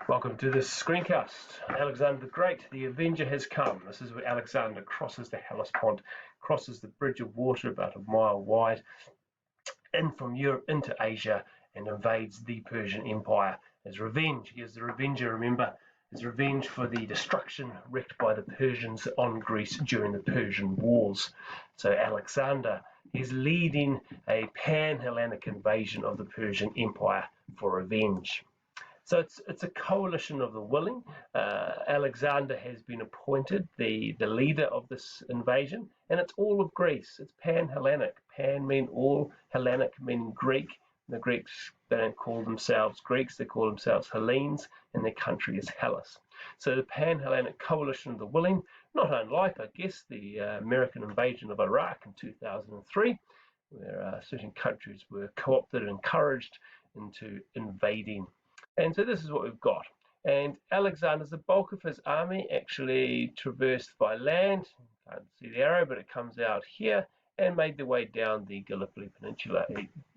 Welcome to this screencast. Alexander the Great, the Avenger has come. This is where Alexander crosses the Hellespont, crosses the bridge of water about a mile wide, in from Europe into Asia, and invades the Persian Empire as revenge. He is the Revenger, remember, as revenge for the destruction wreaked by the Persians on Greece during the Persian Wars. So Alexander is leading a pan-Hellenic invasion of the Persian Empire for revenge. So it's a coalition of the willing. Alexander has been appointed the leader of this invasion, and it's all of Greece. It's pan-Hellenic. Pan mean all, Hellenic meaning Greek. The Greeks, they don't call themselves Greeks, they call themselves Hellenes, and their country is Hellas. So the pan-Hellenic coalition of the willing, not unlike, I guess, the American invasion of Iraq in 2003, where certain countries were co-opted and encouraged into invading. And so this is what we've got. And Alexander's, the bulk of his army actually traversed by land. You can't see the arrow, but it comes out here and made their way down the Gallipoli Peninsula,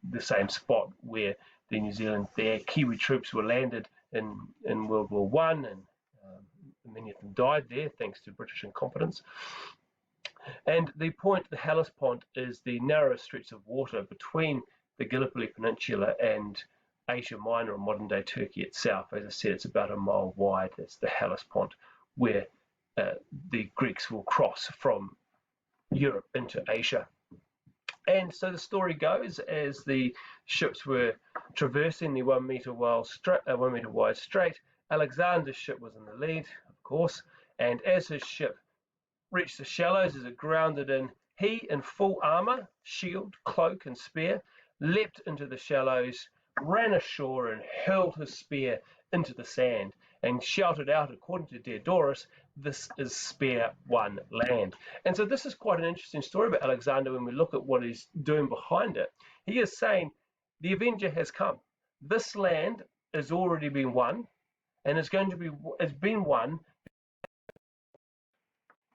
the same spot where the New Zealand, their Kiwi troops were landed in World War I, and many of them died there thanks to British incompetence. And the point, the Hellespont, is the narrowest stretch of water between the Gallipoli Peninsula and Asia Minor, or modern-day Turkey itself. As I said, it's about a mile wide. It's the Hellespont, where the Greeks will cross from Europe into Asia. And so the story goes, as the ships were traversing the 1 meter wide strait, Alexander's ship was in the lead, of course, and as his ship reached the shallows, as it grounded in, he, in full armor, shield, cloak, and spear, leapt into the shallows, ran ashore and hurled his spear into the sand and shouted out, according to Diodorus, "This is spear won land." And so this is quite an interesting story about Alexander when we look at what he's doing behind it. He is saying, the Avenger has come. This land has already been won, and it's been won.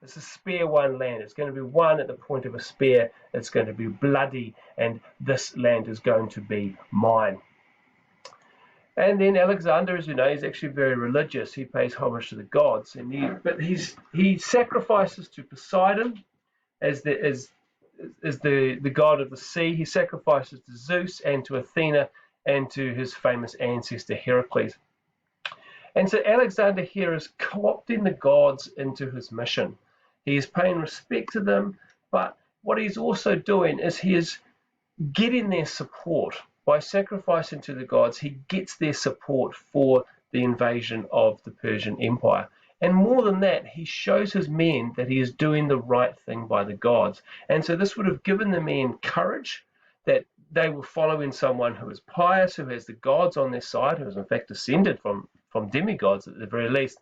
This is spear won land. It's going to be won at the point of a spear. It's going to be bloody, and this land is going to be mine. And then Alexander, as you know, is actually very religious. He pays homage to the gods, and he sacrifices to Poseidon as the god of the sea. He sacrifices to Zeus and to Athena and to his famous ancestor Heracles. And so Alexander here is co-opting the gods into his mission. He is paying respect to them, but what he's also doing is he is getting their support. By sacrificing to the gods, he gets their support for the invasion of the Persian Empire. And more than that, he shows his men that he is doing the right thing by the gods. And so this would have given the men courage, that they were following someone who is pious, who has the gods on their side, who is in fact descended from demigods at the very least.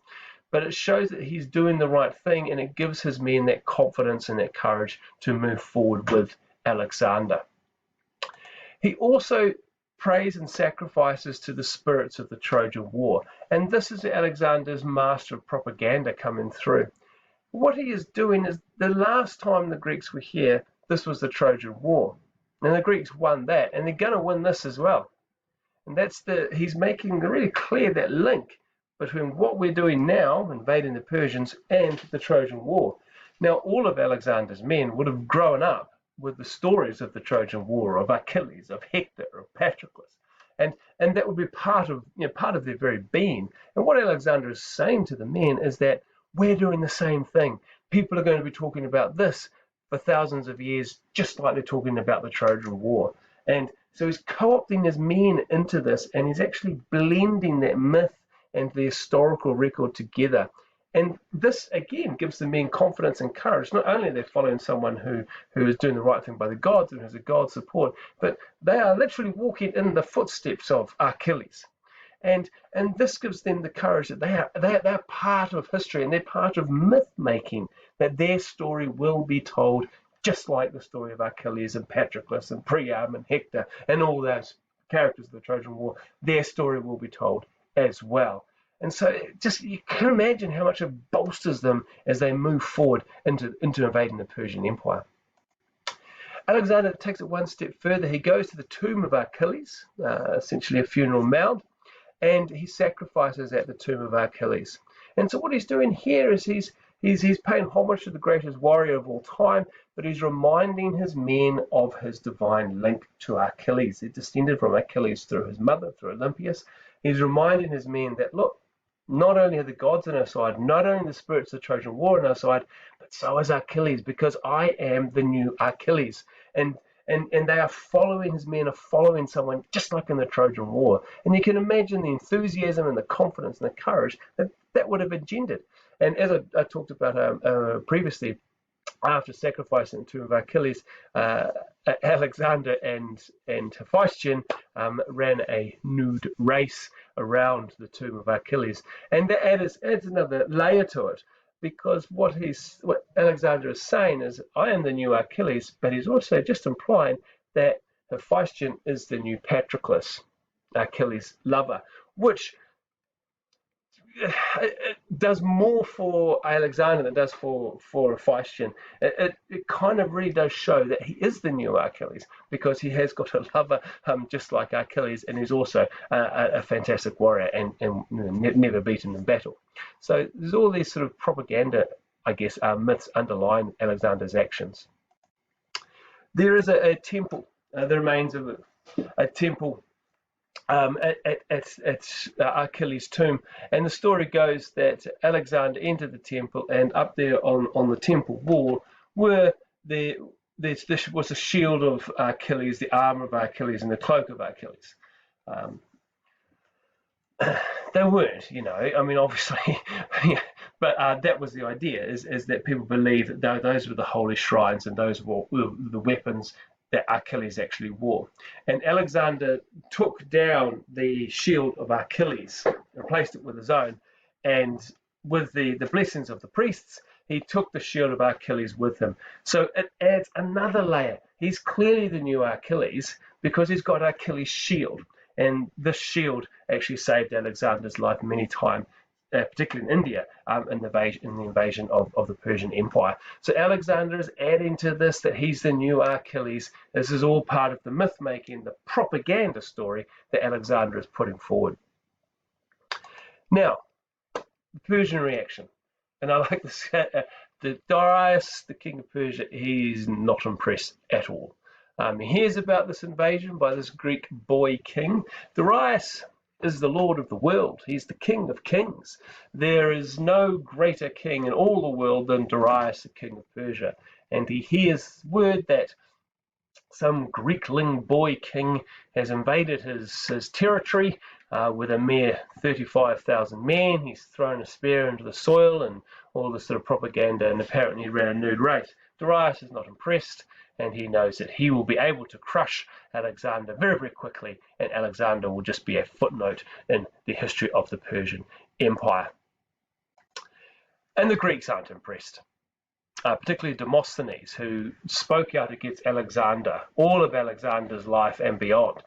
But it shows that he's doing the right thing, and it gives his men that confidence and that courage to move forward with Alexander. He also prays and sacrifices to the spirits of the Trojan War. And this is Alexander's master of propaganda coming through. What he is doing is, the last time the Greeks were here, this was the Trojan War. And the Greeks won that, and they're going to win this as well. And he's making really clear that link between what we're doing now, invading the Persians, and the Trojan War. Now, all of Alexander's men would have grown up with the stories of the Trojan War, of Achilles, of Hector, of Patroclus, and that would be part of their very being. And what Alexander is saying to the men is that we're doing the same thing. People are going to be talking about this for thousands of years, just like they're talking about the Trojan War. And so he's co-opting his men into this, and he's actually blending that myth and the historical record together. And this, again, gives the men confidence and courage. Not only are they following someone who is doing the right thing by the gods and has a God's support, but they are literally walking in the footsteps of Achilles. And this gives them the courage that they're part of history, and they're part of myth-making, that their story will be told just like the story of Achilles and Patroclus and Priam and Hector and all those characters of the Trojan War. Their story will be told as well. And so you can imagine how much it bolsters them as they move forward into invading the Persian Empire. Alexander takes it one step further. He goes to the tomb of Achilles, essentially a funeral mound, and he sacrifices at the tomb of Achilles. And so what he's doing here is he's paying homage to the greatest warrior of all time, but he's reminding his men of his divine link to Achilles. He descended from Achilles through his mother, through Olympias. He's reminding his men that, look, not only are the gods on our side, not only the spirits of the Trojan War on our side, but so is Achilles, because I am the new Achilles. And they are following, his men are following someone just like in the Trojan War. And you can imagine the enthusiasm and the confidence and the courage that would have engendered. And as I talked about previously, after sacrificing the tomb of Achilles, Alexander and Hephaestion ran a nude race around the tomb of Achilles, and that adds another layer to it, because what Alexander is saying is, I am the new Achilles, but he's also just implying that Hephaestion is the new Patroclus, Achilles' lover, which it does more for Alexander than it does for Hephaestion. It kind of really does show that he is the new Achilles, because he has got a lover just like Achilles, and he's also a fantastic warrior and never beaten in battle. So there's all these sort of propaganda, I guess, myths underlying Alexander's actions. There is a temple, the remains of a temple at Achilles' tomb, and the story goes that Alexander entered the temple, and up there on the temple wall this was a shield of Achilles, the armor of Achilles, and the cloak of Achilles. They weren't, I mean, obviously, but that was the idea, is that people believe that those were the holy shrines, and those were the weapons that Achilles actually wore. And Alexander took down the shield of Achilles, replaced it with his own, and with the blessings of the priests, he took the shield of Achilles with him. So it adds another layer. He's clearly the new Achilles because he's got Achilles' shield, and this shield actually saved Alexander's life many times, particularly in India, in the invasion of the Persian Empire. So Alexander is adding to this that he's the new Achilles. This is all part of the myth-making, the propaganda story that Alexander is putting forward. Now, the Persian reaction. And I like this. The Darius, the king of Persia, he's not impressed at all. He hears about this invasion by this Greek boy king. Darius is the Lord of the world. He's the King of Kings. There is no greater king in all the world than Darius, the king of Persia. And he hears word that some Greekling boy king has invaded his territory with a mere 35,000 men. He's thrown a spear into the soil and all this sort of propaganda, and apparently ran a nude race. Darius is not impressed, and he knows that he will be able to crush Alexander very, very quickly, and Alexander will just be a footnote in the history of the Persian Empire. And the Greeks aren't impressed, particularly Demosthenes, who spoke out against Alexander, all of Alexander's life and beyond.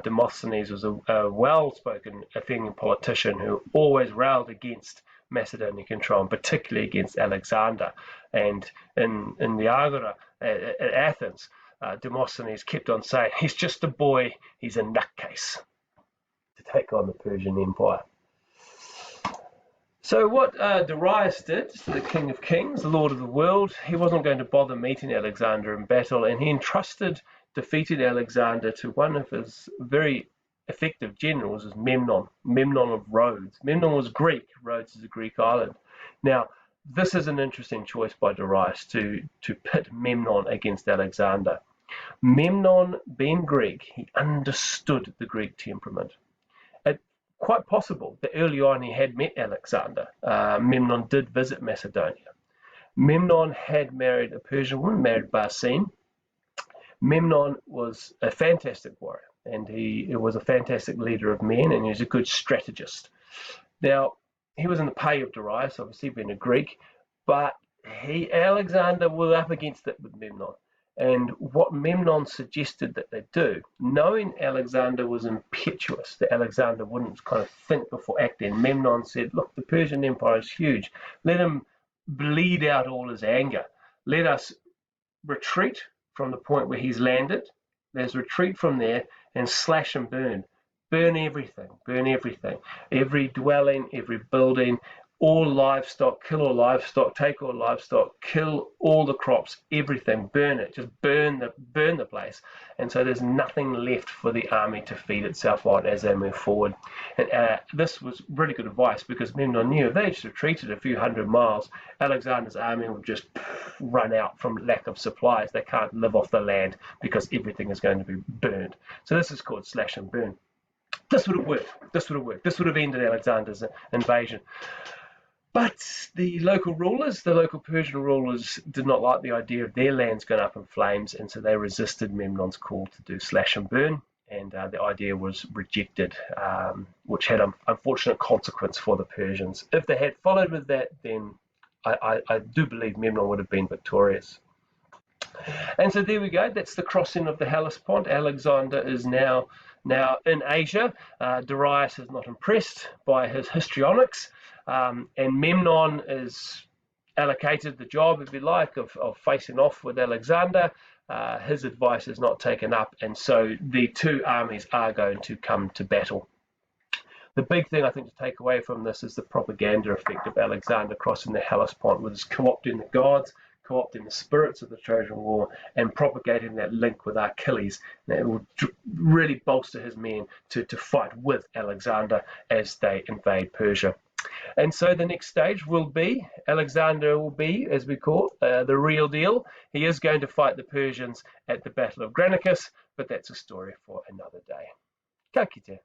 Demosthenes was a well-spoken Athenian politician who always railed against Macedonian control, and particularly against Alexander. And in the Agora at Athens, Demosthenes kept on saying, he's just a boy, he's a nutcase, to take on the Persian Empire. So what Darius did, the King of Kings, the Lord of the world, he wasn't going to bother meeting Alexander in battle, and he entrusted defeated Alexander to one of his very effective generals, is Memnon of Rhodes. Memnon was Greek. Rhodes is a Greek island. Now, this is an interesting choice by Darius to pit Memnon against Alexander. Memnon, being Greek, he understood the Greek temperament. It's quite possible that early on he had met Alexander. Memnon did visit Macedonia. Memnon had married a Persian woman, married Barsine. Memnon was a fantastic warrior, and he was a fantastic leader of men, and he was a good strategist. Now, he was in the pay of Darius, obviously being a Greek, but Alexander was up against it with Memnon. And what Memnon suggested that they do, knowing Alexander was impetuous, that Alexander wouldn't kind of think before acting, Memnon said, look, the Persian Empire is huge. Let him bleed out all his anger. Let us retreat from the point where he's landed. Let's retreat from there and slash and burn. burn everything, every dwelling, every building, all livestock, kill all livestock, take all livestock, kill all the crops, everything, burn it, just burn the place. And so there's nothing left for the army to feed itself on as they move forward. And this was really good advice, because Memnon knew if they just retreated a few hundred miles, Alexander's army would just run out from lack of supplies. They can't live off the land because everything is going to be burned. So this is called slash and burn. This would have worked. This would have ended Alexander's invasion. But the local rulers, the local Persian rulers, did not like the idea of their lands going up in flames, and so they resisted Memnon's call to do slash and burn, and the idea was rejected, which had an unfortunate consequence for the Persians. If they had followed with that, then I do believe Memnon would have been victorious. And so there we go. That's the crossing of the Hellespont. Alexander is now in Asia. Darius is not impressed by his histrionics. And Memnon is allocated the job, if you like, of facing off with Alexander. His advice is not taken up, and so the two armies are going to come to battle. The big thing I think to take away from this is the propaganda effect of Alexander crossing the Hellespont, with his co-opting the gods, co-opting the spirits of the Trojan War, and propagating that link with Achilles. That will really bolster his men to fight with Alexander as they invade Persia. And so the next stage will be, Alexander will be, as we call it, the real deal. He is going to fight the Persians at the Battle of Granicus, but that's a story for another day. Ka kite.